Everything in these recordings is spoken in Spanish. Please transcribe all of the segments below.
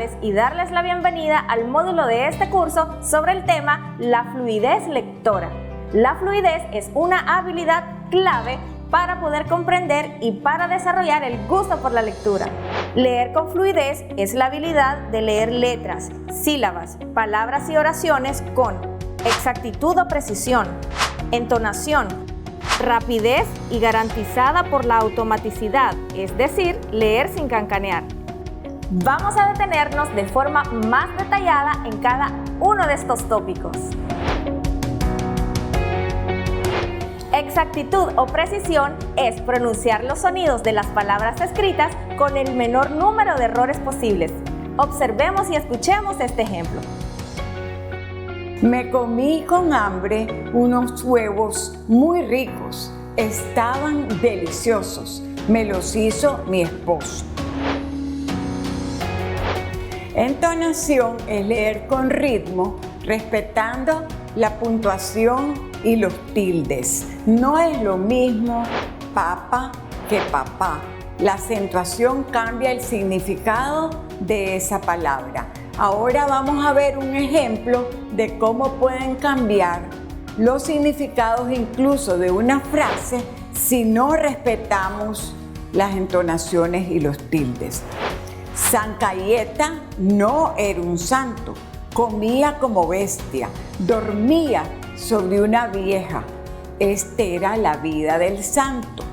saludarles y darles la bienvenida al módulo de este curso sobre el tema la fluidez lectora. La fluidez es una habilidad clave para poder comprender y para desarrollar el gusto por la lectura. Leer con fluidez es la habilidad de leer letras, sílabas, palabras y oraciones con exactitud o precisión, entonación, rapidez y garantizada por la automaticidad, es decir, leer sin cancanear. Vamos a detenernos de forma más detallada en cada uno de estos tópicos. Exactitud o precisión es pronunciar los sonidos de las palabras escritas con el menor número de errores posibles. Observemos y escuchemos este ejemplo. Me comí con hambre unos huevos muy ricos. Estaban deliciosos. Me los hizo mi esposo. Entonación es leer con ritmo, respetando la puntuación y los tildes. No es lo mismo papa que papá. La acentuación cambia el significado de esa palabra. Ahora vamos a ver un ejemplo de cómo pueden cambiar los significados incluso de una frase si no respetamos las entonaciones y los tildes. San Cayeta no era un santo, comía como bestia, dormía sobre una vieja. Esta era la vida del santo.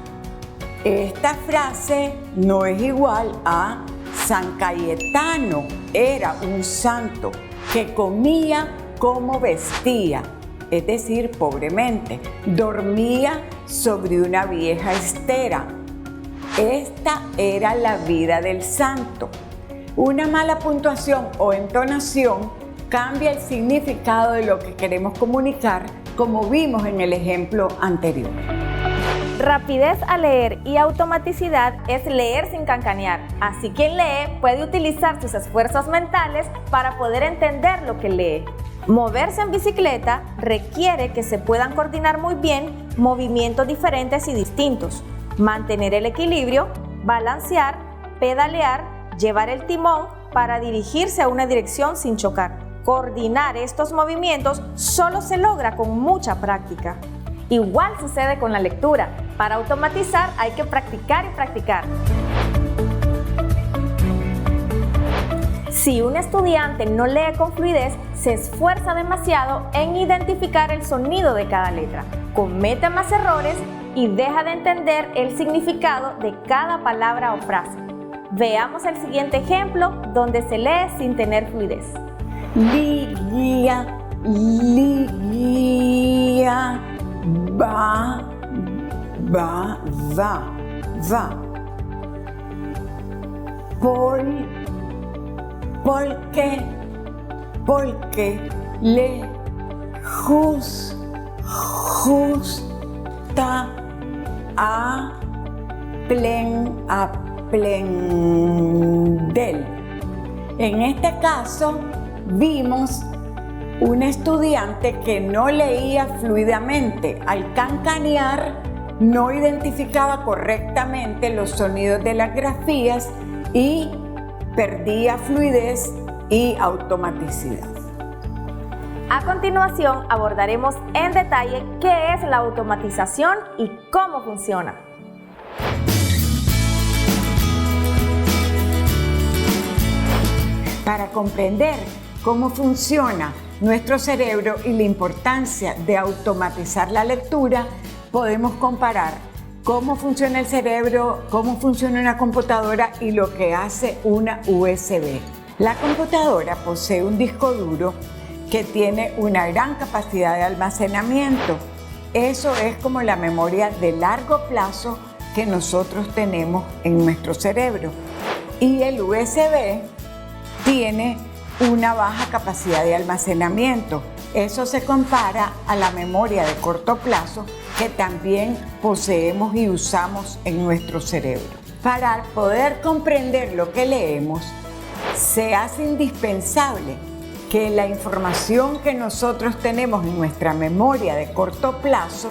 Esta frase no es igual a San Cayetano era un santo que comía como vestía, es decir, pobremente, dormía sobre una vieja estera. Esta era la vida del santo. Una mala puntuación o entonación cambia el significado de lo que queremos comunicar, como vimos en el ejemplo anterior. Rapidez al leer y automaticidad es leer sin cancanear. Así quien lee puede utilizar sus esfuerzos mentales para poder entender lo que lee. Moverse en bicicleta requiere que se puedan coordinar muy bien movimientos diferentes y distintos, mantener el equilibrio, balancear, pedalear, llevar el timón para dirigirse a una dirección sin chocar. Coordinar estos movimientos solo se logra con mucha práctica. Igual sucede con la lectura. Para automatizar hay que practicar y practicar. Si un estudiante no lee con fluidez, se esfuerza demasiado en identificar el sonido de cada letra, comete más errores y deja de entender el significado de cada palabra o frase. Veamos el siguiente ejemplo donde se lee sin tener fluidez. Liguía, liguía, va, va, va, va. Porque, le, justa, a, plendel. En este caso, vimos un estudiante que no leía fluidamente. Al cancanear, no identificaba correctamente los sonidos de las grafías y perdía fluidez y automaticidad. A continuación, abordaremos en detalle qué es la automatización y cómo funciona. Para comprender cómo funciona nuestro cerebro y la importancia de automatizar la lectura, podemos comparar cómo funciona el cerebro, cómo funciona una computadora y lo que hace una USB. La computadora posee un disco duro que tiene una gran capacidad de almacenamiento. Eso es como la memoria de largo plazo que nosotros tenemos en nuestro cerebro. Y el USB tiene una baja capacidad de almacenamiento. Eso se compara a la memoria de corto plazo que también poseemos y usamos en nuestro cerebro. Para poder comprender lo que leemos, se hace indispensable que la información que nosotros tenemos en nuestra memoria de corto plazo,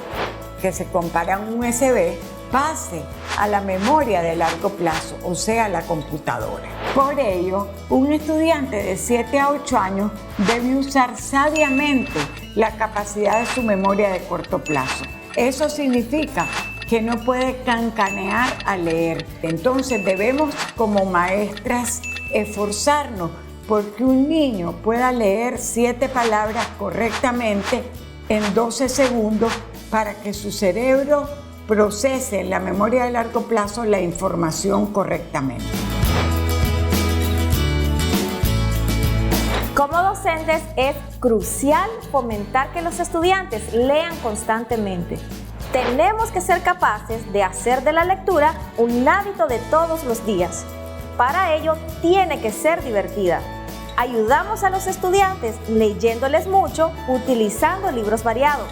que se compara a un USB, pase a la memoria de largo plazo, o sea, la computadora. Por ello, un estudiante de 7 a 8 años debe usar sabiamente la capacidad de su memoria de corto plazo. Eso significa que no puede cancanear a leer. Entonces debemos, como maestras, esforzarnos porque un niño pueda leer 7 palabras correctamente en 12 segundos para que su cerebro procese en la memoria de largo plazo la información correctamente. Como docentes es crucial fomentar que los estudiantes lean constantemente. Tenemos que ser capaces de hacer de la lectura un hábito de todos los días. Para ello tiene que ser divertida. Ayudamos a los estudiantes leyéndoles mucho, utilizando libros variados.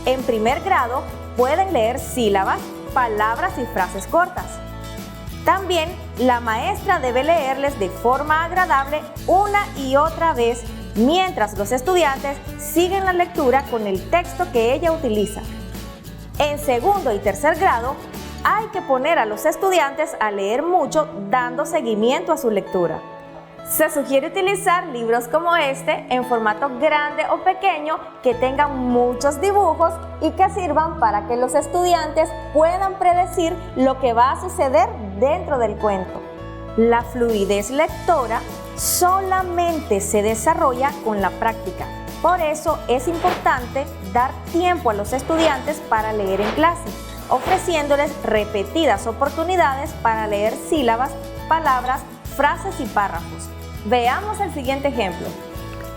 En primer grado pueden leer sílabas, palabras y frases cortas. También la maestra debe leerles de forma agradable una y otra vez mientras los estudiantes siguen la lectura con el texto que ella utiliza. En segundo y tercer grado hay que poner a los estudiantes a leer mucho dando seguimiento a su lectura. Se sugiere utilizar libros como este en formato grande o pequeño que tengan muchos dibujos y que sirvan para que los estudiantes puedan predecir lo que va a suceder dentro del cuento. La fluidez lectora solamente se desarrolla con la práctica. Por eso es importante dar tiempo a los estudiantes para leer en clase, ofreciéndoles repetidas oportunidades para leer sílabas, palabras, frases y párrafos. Veamos el siguiente ejemplo.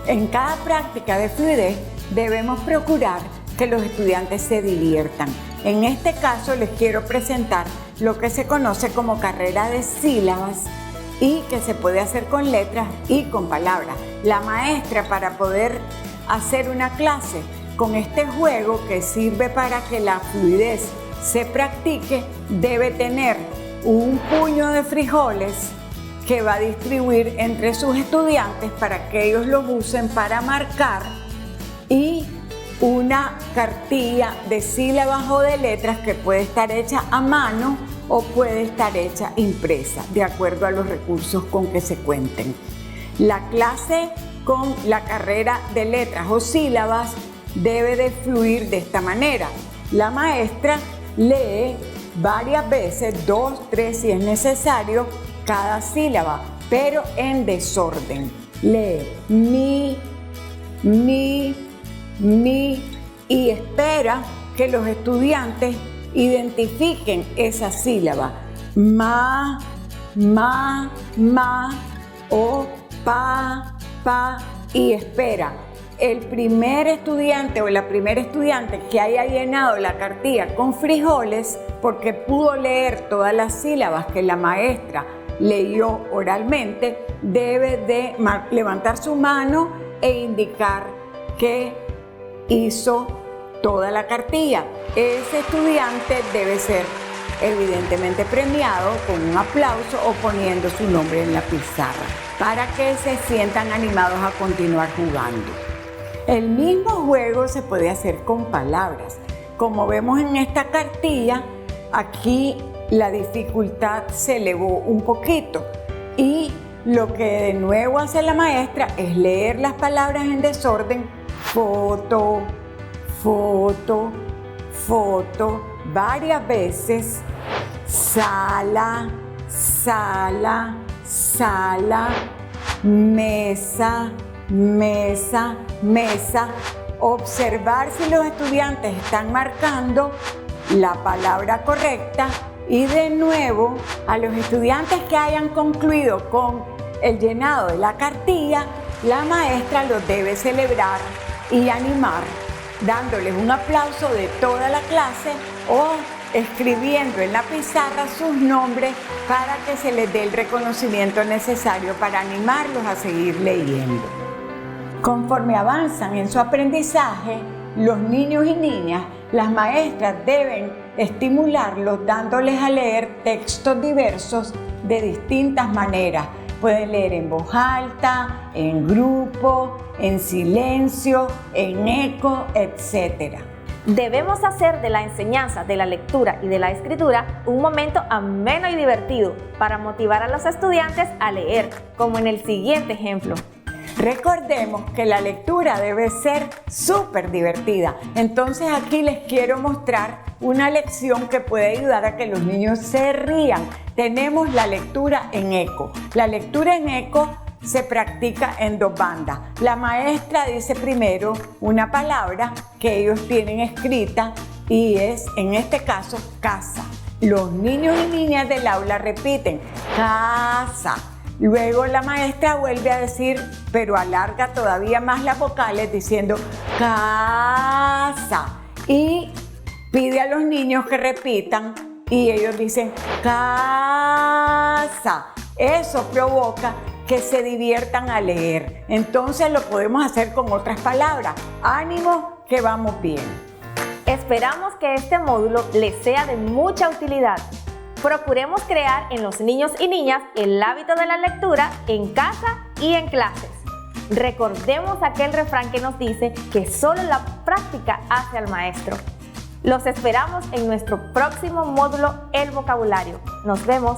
En cada práctica de fluidez debemos procurar que los estudiantes se diviertan. En este caso les quiero presentar lo que se conoce como carrera de sílabas y que se puede hacer con letras y con palabras. La maestra, para poder hacer una clase con este juego que sirve para que la fluidez se practique, debe tener un puño de frijoles que va a distribuir entre sus estudiantes para que ellos lo usen para marcar y una cartilla de sílabas o de letras que puede estar hecha a mano o puede estar hecha impresa, de acuerdo a los recursos con que se cuenten. La clase con la carrera de letras o sílabas debe de fluir de esta manera. La maestra lee varias veces, 2, 3 si es necesario, cada sílaba, pero en desorden. Lee mi y espera que los estudiantes identifiquen esa sílaba. Ma o pa y espera. El primer estudiante o la primera estudiante que haya llenado la cartilla con frijoles porque pudo leer todas las sílabas que la maestra leyó oralmente, debe de levantar su mano e indicar que hizo toda la cartilla. Ese estudiante debe ser evidentemente premiado con un aplauso o poniendo su nombre en la pizarra para que se sientan animados a continuar jugando. El mismo juego se puede hacer con palabras. Como vemos en esta cartilla, aquí la dificultad se elevó un poquito y lo que de nuevo hace la maestra es leer las palabras en desorden: foto, foto, foto, varias veces, sala, sala, sala, mesa, mesa, mesa. Observar si los estudiantes están marcando la palabra correcta y de nuevo a los estudiantes que hayan concluido con el llenado de la cartilla, la maestra los debe celebrar y animar dándoles un aplauso de toda la clase o escribiendo en la pizarra sus nombres para que se les dé el reconocimiento necesario para animarlos a seguir leyendo. Conforme avanzan en su aprendizaje, los niños y niñas, las maestras deben estimularlos dándoles a leer textos diversos de distintas maneras. Pueden leer en voz alta, en grupo, en silencio, en eco, etc. Debemos hacer de la enseñanza de la lectura y de la escritura un momento ameno y divertido para motivar a los estudiantes a leer, como en el siguiente ejemplo. Recordemos que la lectura debe ser súper divertida. Entonces aquí les quiero mostrar una lección que puede ayudar a que los niños se rían. Tenemos la lectura en eco. La lectura en eco se practica en 2 bandas. La maestra dice primero una palabra que ellos tienen escrita y es, en este caso, casa. Los niños y niñas del aula repiten casa. Luego la maestra vuelve a decir, pero alarga todavía más las vocales diciendo casa. Y pide a los niños que repitan y ellos dicen casa. Eso provoca que se diviertan a leer. Entonces lo podemos hacer con otras palabras. Ánimo, que vamos bien. Esperamos que este módulo les sea de mucha utilidad. Procuremos crear en los niños y niñas el hábito de la lectura en casa y en clases. Recordemos aquel refrán que nos dice que solo la práctica hace al maestro. Los esperamos en nuestro próximo módulo, el vocabulario. Nos vemos.